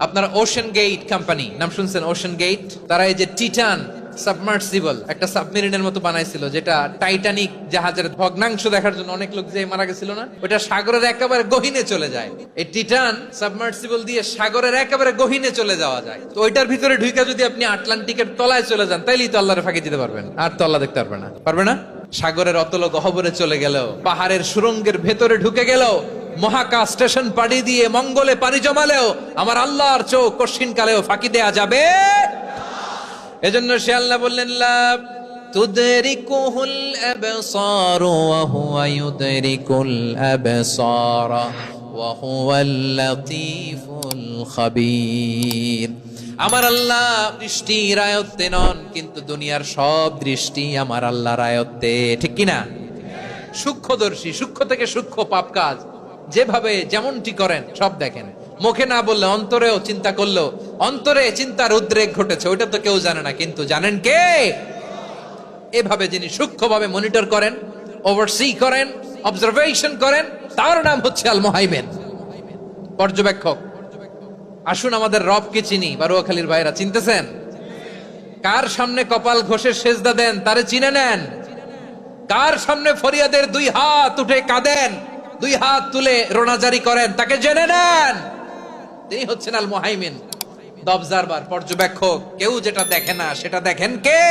আপনার ocean gate company নাম শুনছেন? ওশান গেট, তারা এই যে টিটান সাবমার্সিবল একটা সাবমেরিনের মতো বানাইছিল, যেটা টাইটানিক জাহাজের ভগ্নাংশ দেখার জন্য অনেক লোক যে মারা গেছিল না, ওটা সাগরের একেবারে গহীনে চলে যায়। এই টিটান সাবমার্সিবল দিয়ে সাগরের একেবারে গহীনে চলে যাওয়া যায়। তো ওইটার ভিতরে ঢুকে যদি আপনি আটলান্টিকের তলায় চলে যান, তাইলেই তো আল্লাহরে ফাঁকি দিতে পারবেন, আর তো আল্লাহ দেখতে পারবে না। পারবে না? সাগরের অতল গহ্বরে চলে গেল, পাহাড়ের সুরঙ্গের ভেতরে ঢুকে গেল, মহাকাশ স্টেশন পাড়ি দিয়ে মঙ্গলে পাড়ি জমালেও আমার আল্লাহর চোখ কঠিন কালেও ফাঁকি দেয়া যাবে। এজন্য সে আল্লাহ বললেন, লা তুদরিকুহুল আবসার ওয়া হুয়া ইউদরিকুল আবসার ওয়া হুয়াল লাতীফুল খাবীর। আমার আল্লাহ দৃষ্টির আয়ত্তে নন, কিন্তু দুনিয়ার সব দৃষ্টি আমার আল্লাহর আয়ত্তে, ঠিক কিনা? সূক্ষ্মদর্শী, সূক্ষ্ম থেকে সূক্ষ্ম পাপ কাজ যেভাবে যেমনটি করেন সব দেখেন। মুখে না বললে অন্তরেও চিন্তা করলো, অন্তরে চিন্তার উদ্রেক ঘটেছে, ওইটা তো কেউ জানে না, কিন্তু জানেন কে? এভাবে যিনি সূক্ষ্মভাবে মনিটর করেন, ওভারসি করেন, অবজারভেশন করেন, তার নাম হচ্ছে আল মুহাইমিন, পর্যবেক্ষক। আসুন আমাদের রবকে চিনি। বারুয়াখালীর ভাইরা চিনতেছেন? কার সামনে কপাল ঘষে সেজদা দেন তারে চিনে নেন। কার সামনে ফরিয়াদের দুই হাত উঠে কাঁদেন, দুই হাত তুলে রোনাজারি করেন, তাকে জেনে নেন। তিনি হচ্ছেন আল মুহাইমিন, দ্য অবজারভার, পর্যবেক্ষক। কেউ যেটা দেখে না সেটা দেখেন কে?